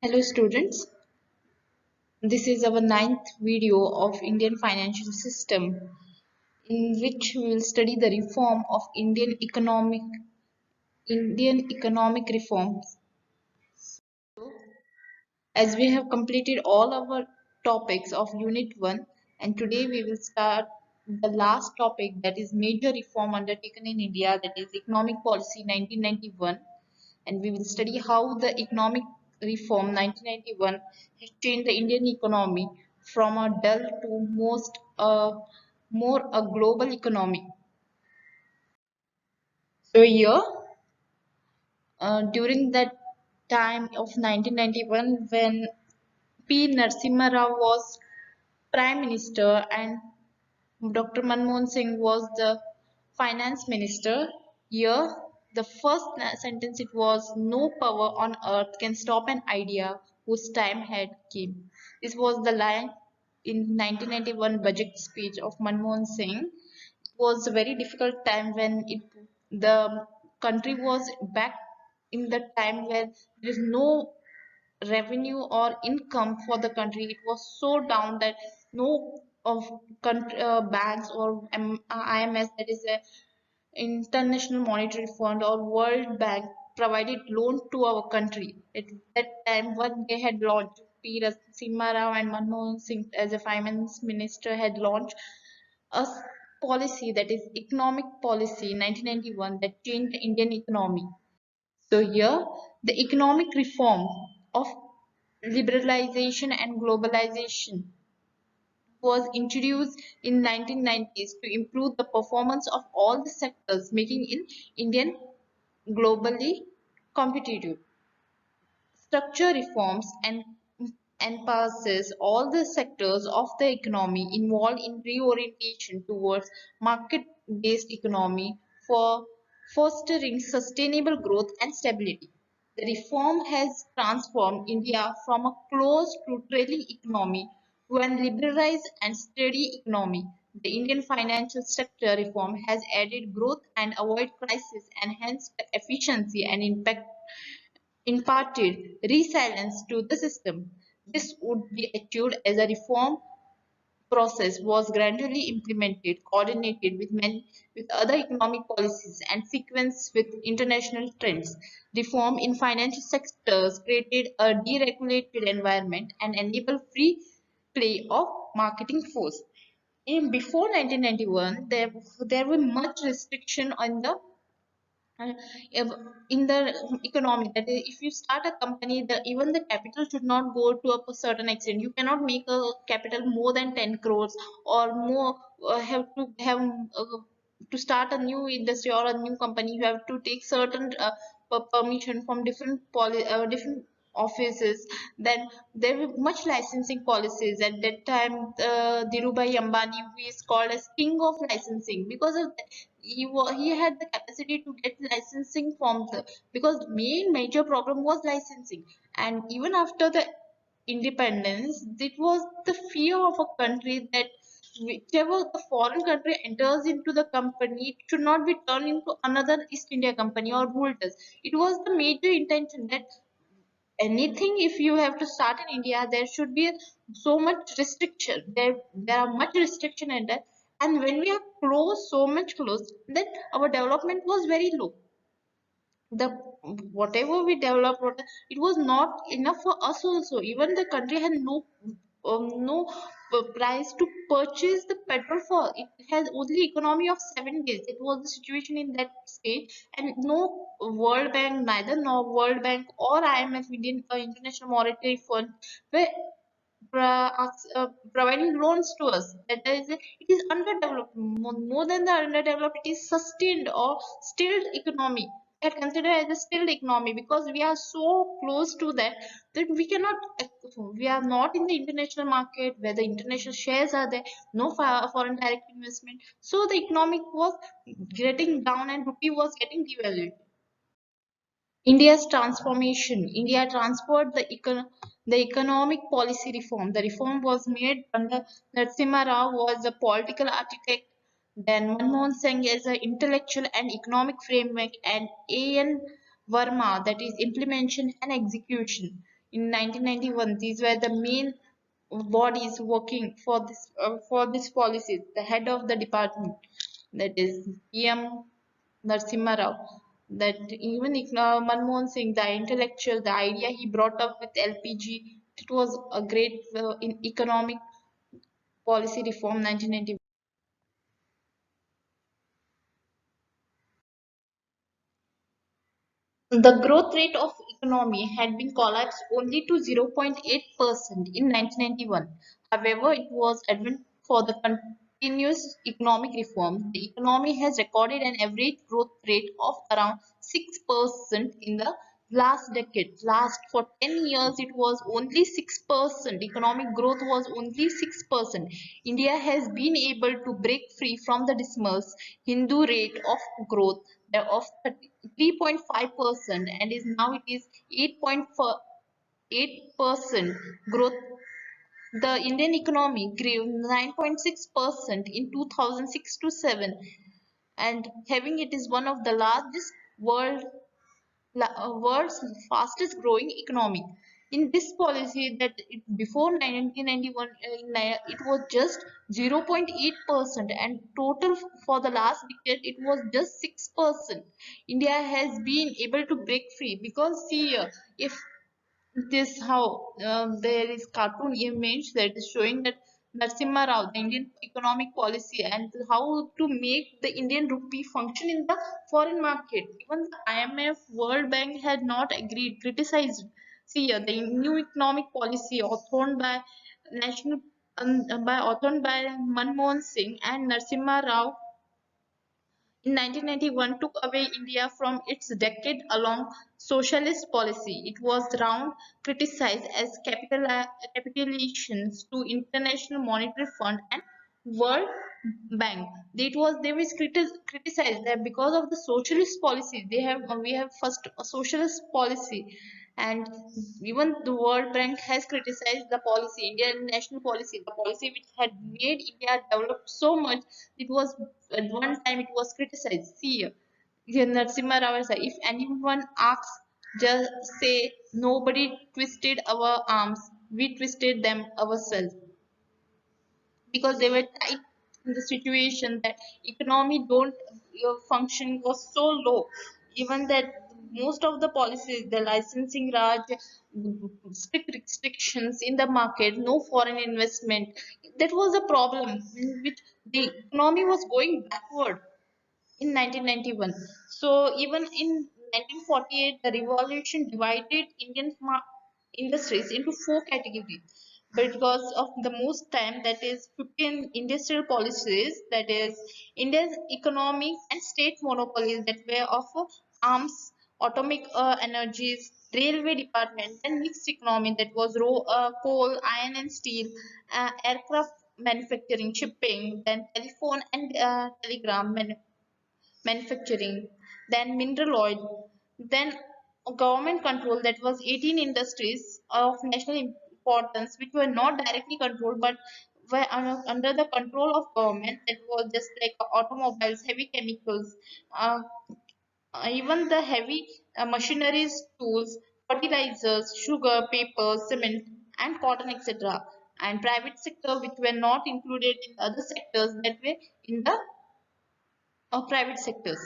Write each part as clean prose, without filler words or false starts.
Hello students, this is our ninth video of Indian financial system in which we will study the reform of Indian economic reforms. As we have completed all our topics of unit 1 and today we will start the last topic, that is major reform undertaken in India, that is economic policy 1991, and we will study how the economic reform 1991 has changed the Indian economy from a dull to more a global economy. So here, during that time of 1991, when P. Narasimha Rao was Prime Minister and Dr. Manmohan Singh was the Finance Minister. Here, the first sentence it was, "No power on earth can stop an idea whose time had come." This was the line in 1991 budget speech of Manmohan Singh. It was a very difficult time when the country was back in the time where there is no revenue or income for the country. It was so down that no of banks or IMS, that is a International Monetary Fund, or World Bank provided loan to our country. At that time, when they had launched, P. Narasimha Rao and Manmohan Singh as a finance minister had launched a policy, that is economic policy 1991, that changed the Indian economy. So here, the economic reform of liberalization and globalization was introduced in 1990s to improve the performance of all the sectors, making in Indian globally competitive. Structure reforms and passes all the sectors of the economy involved in reorientation towards market-based economy for fostering sustainable growth and stability. The reform has transformed India from a closed to trailing economy to an liberalized and steady economy. The Indian financial sector reform has added growth and avoid crisis, enhanced efficiency and impact, imparted resilience to the system. This would be achieved as a reform process was gradually implemented, coordinated with other economic policies and sequenced with international trends. Reform in financial sectors created a deregulated environment and enabled free play of marketing force. In before 1991, there were much restriction on the uh, if- in the economy, that is, if you start a company, even the capital should not go to a certain extent. You cannot make a capital more than 10 crores or more. Have to have to start a new industry or a new company, you have to take certain permission from different offices. Then there were much licensing policies at that time. Dhirubhai Ambani, who is called as king of licensing, because of he had the capacity to get licensing from the, because main major problem was licensing. And even after the independence, it was the fear of a country that whichever the foreign country enters into the company, it should not be turned into another East India Company or rulers. It was the major intention that anything, if you have to start in India, there should be so much restriction. There are much restriction in that. And when we are close, so much close, then our development was very low. The whatever we developed, it was not enough for us also. Even the country had no price to purchase the petrol for. It has only economy of 7 days. It was the situation in that stage, and no World Bank, neither no World Bank or IMF, Indian International Monetary Fund, were providing loans to us. That is, it is underdeveloped. More than the underdeveloped, it is sustained or stilled economy. We are considered as a stilled economy because we are so close to that we cannot. We are not in the international market where the international shares are there. No foreign direct investment. So the economic was getting down and rupee was getting devalued. India's transformation. India transferred the economic policy reform. The reform was made under Narasimha Rao was a political architect, then Manmohan Singh as an intellectual and economic framework, and A.N. Verma, that is implementation and execution. in 1991. These were the main bodies working for this policy. The head of the department, that is PM Narasimha Rao. That even Manmohan Singh, the intellectual, the idea he brought up with LPG, it was a great in economic policy reform 1991. The growth rate of economy had been collapsed only to 0.8% in 1991. However, it was advent for the continuous economic reform. The economy has recorded an average growth rate of around 6% in the last decade. Last for 10 years, it was only 6%. Economic growth was only 6%. India has been able to break free from the dismal Hindu rate of growth of 3.5% and is now it is 8.8% growth. The Indian economy grew 9.6% in 2006 to 7, and having it is one of the largest world's fastest growing economy. In this policy, that before 1991, it was just 0.8%, and total for the last decade it was just 6%. India has been able to break free because see, if this how there is cartoon image that is showing that Narasimha Rao, the Indian economic policy, and how to make the Indian rupee function in the foreign market. Even the IMF, World Bank had not agreed, criticized. See here, the new economic policy authored by national authored by Manmohan Singh and Narasimha Rao in 1991 took away India from its decade-long socialist policy. It was round criticized as capitulations to International Monetary Fund and World Bank. They was criticized that because of the socialist policy we have first a socialist policy, and even the World Bank has criticized the policy, Indian national policy, the policy which had made India develop so much. It was at one time it was criticized. See, here Narasimha Rao said, if anyone asks, just say nobody twisted our arms, we twisted them ourselves, because they were tight in the situation that economy don't your function was so low, even that most of the policies, the licensing raj, strict restrictions in the market, no foreign investment, that was a problem in which the economy was going backward in 1991. So even in 1948, the revolution divided Indian industries into four categories. Because of the most time, that is 15 industrial policies, that is India's economic and state monopolies that were of arms, atomic energies, railway department, and mixed economy that was coal, iron and steel, aircraft manufacturing, shipping, then telephone and telegram manufacturing, then mineral oil, then government control, that was 18 industries of national importance which were not directly controlled but were under the control of government, that was just like automobiles, heavy chemicals, uh, even the heavy machineries, tools, fertilizers, sugar, paper, cement, and cotton, etc. And private sector which were not included in other sectors that were in the private sectors.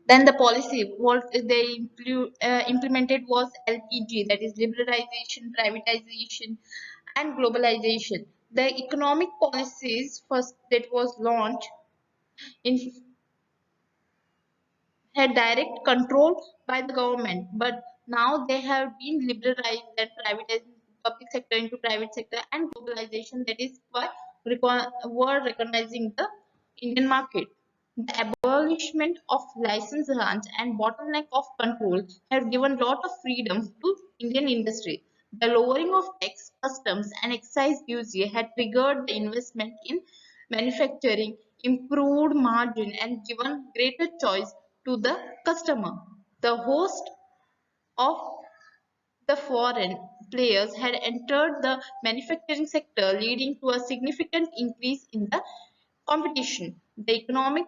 Then the policy what they implemented was LPG, that is liberalization, privatization, and globalization. The economic policies first that was launched in had direct control by the government, but now they have been liberalized and privatized public sector into private sector and globalization. That is why were recognizing the Indian market. The abolishment of license grants and bottleneck of control have given lot of freedom to Indian industry. The lowering of tax, customs, and excise duty had triggered the investment in manufacturing, improved margin, and given greater choice to the customer. The host of the foreign players had entered the manufacturing sector, leading to a significant increase in the competition. The economic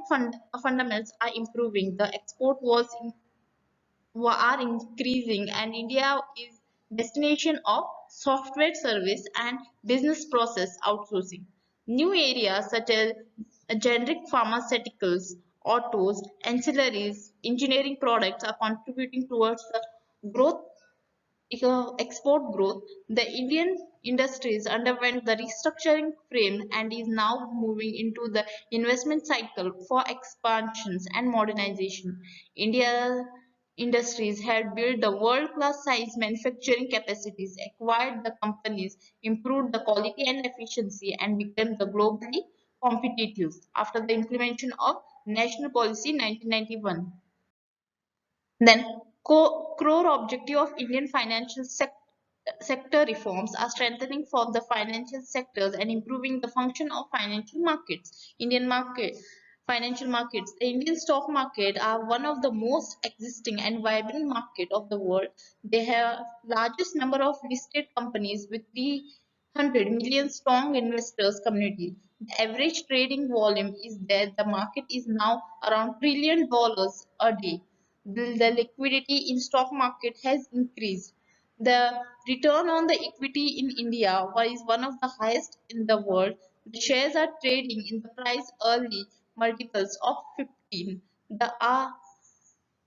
fundamentals are improving. The export are increasing, and India is destination of software service and business process outsourcing. New areas such as generic pharmaceuticals, autos, ancillaries, engineering products are contributing towards the growth export growth. The Indian industries underwent the restructuring frame and is now moving into the investment cycle for expansions and modernization. India industries had built the world-class size manufacturing capacities, acquired the companies, improved the quality and efficiency, and became the globally competitive after the implementation of National Policy 1991. Then, core objective of Indian financial sector reforms are strengthening for the financial sectors and improving the function of financial markets. Financial markets. The Indian stock market are one of the most existing and vibrant market of the world. They have largest number of listed companies with 300 million strong investors community. The average trading volume is there. The market is now around $1 trillion a day. The liquidity in stock market has increased. The return on the equity in India is one of the highest in the world. The shares are trading in the price early multiples of 15. There are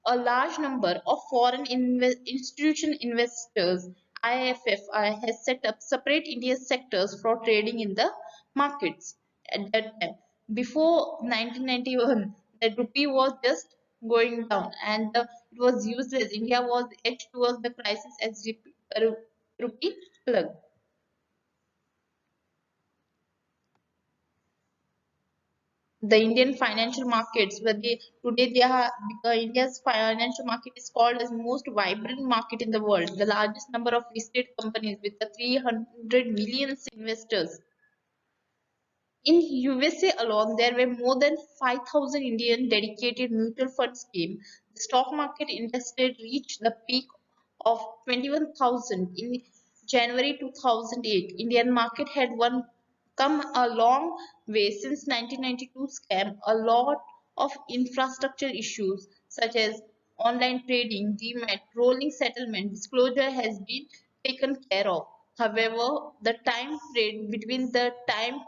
a large number of foreign institution investors. IFFI has set up separate India sectors for trading in the markets. At that time, before 1991, the rupee was just going down, and it was used as India was edged towards the crisis as rupee plug. The Indian financial markets, where they today they are India's financial market is called as most vibrant market in the world. The largest number of listed companies with the 300 million investors. In USA alone, there were more than 5,000 Indian dedicated mutual fund schemes. The stock market industry reached the peak of 21,000 in January 2008. Indian market had come a long way since 1992 scam. A lot of infrastructure issues such as online trading, demat, rolling settlement, disclosure has been taken care of. However, the time frame between the time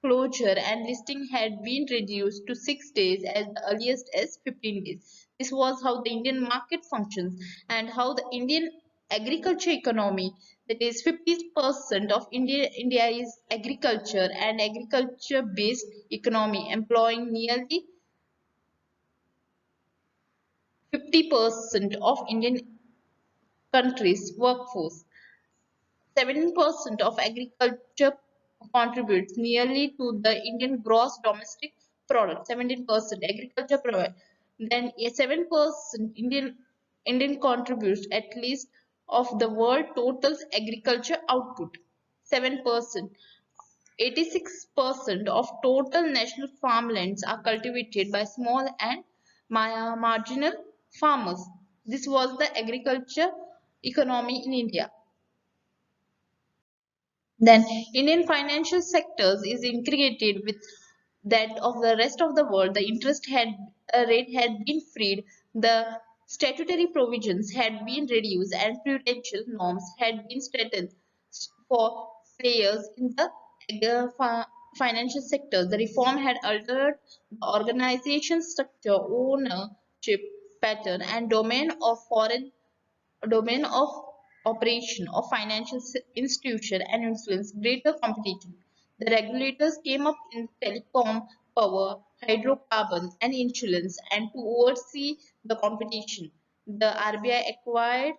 closure and listing had been reduced to 6 days as the earliest as 15 days. This was how the Indian market functions and how the Indian agriculture economy, that is 50% of India is agriculture and agriculture based economy employing nearly 50% of Indian country's workforce. 7% of agriculture contributes nearly to the Indian gross domestic product. 17% agriculture provide. Then 7% Indian contributes at least of the world total agriculture output. 7%. 86% of total national farmlands are cultivated by small and marginal farmers. This was the agriculture economy in India. Then Indian financial sectors is integrated with that of the rest of the world. The interest had rate had been freed, the statutory provisions had been reduced, and prudential norms had been strengthened for players in the financial sector. The reform had altered the organization structure, ownership pattern, and domain of operation of financial institution and influence greater competition. The regulators came up in telecom, power, hydrocarbons, and insurance, and to oversee the competition. The RBI acquired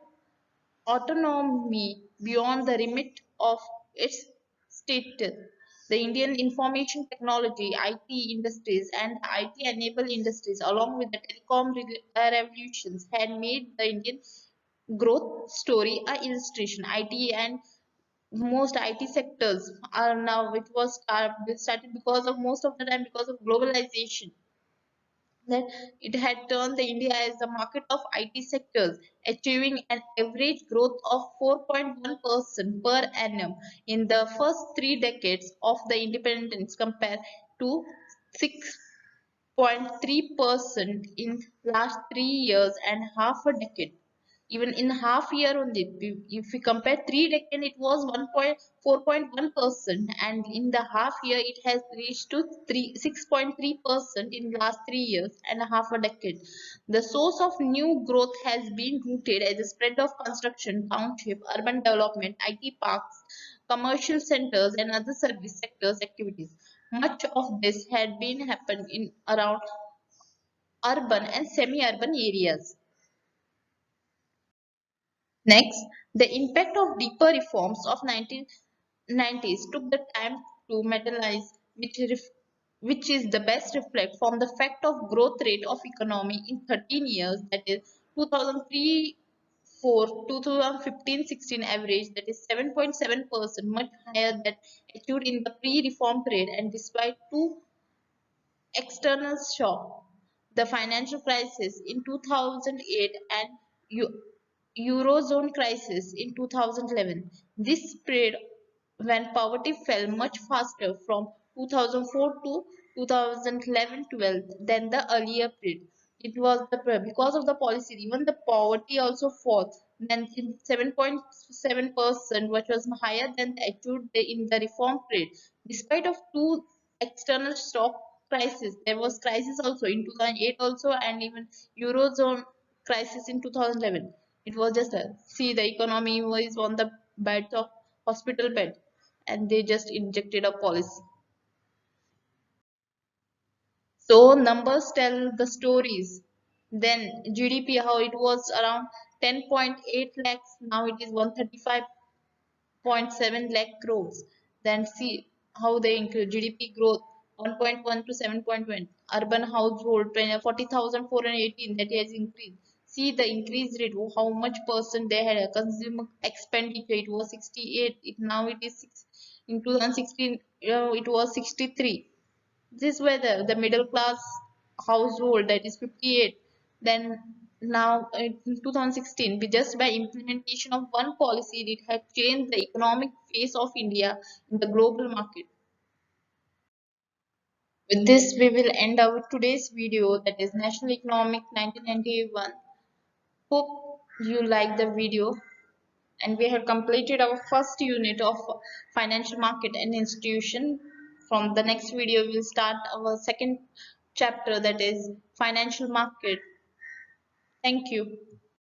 autonomy beyond the remit of its status. The Indian information technology, IT industries, and IT-enabled industries, along with the telecom revolutions, had made the Indian growth story a illustration. IT and most IT sectors are now it was started because of most of the time because of globalization that it had turned the India as the market of IT sectors, achieving an average growth of 4.1% per annum in the first 3 decades of the independence compared to 0.3% in last 3 years and half a decade. Even in half year only, if we compare 3 decades, it was 4.1%, and in the half year it has reached to 6.3% in last 3 years and a half a decade. The source of new growth has been rooted as the spread of construction, township, urban development, IT parks, commercial centers, and other service sectors activities. Much of this had been happened in around urban and semi-urban areas. Next, the impact of deeper reforms of 1990s took the time to materialize, which is the best reflect from the fact of growth rate of economy in 13 years, that is 2003 for 2015-16 average, that is 7.7%, much higher than achieved in the pre-reform period, and despite two external shock, the financial crisis in 2008 and Eurozone crisis in 2011. This spread when poverty fell much faster from 2004 to 2011-12 than the earlier period. It was because of the policy, even the poverty also falls. Then 7.7%, which was higher than the achieved in the reform period. Despite of two external shock crisis, there was crisis also in 2008 also, and even Eurozone crisis in 2011. It was just a see the economy was on the bed of hospital bed, and they just injected a policy. So numbers tell the stories. Then GDP, how it was around 10.8 lakhs, now it is 135.7 lakh crores. Then see how they increase GDP growth 1.1 to 7.1. Urban household 40,418, that has increased. See the increase rate, how much percent they had a consumer expenditure. It was 68. Now it is 6. In 2016, it was 63. This whether the middle class household, that is 58. Then now in 2016, just by implementation of one policy, it had changed the economic face of India in the global market. With this, we will end our today's video, that is National Economic 1991. Hope you like the video, and we have completed our first unit of financial market and institution. From the next video, we will start our second chapter, that is financial market. Thank you.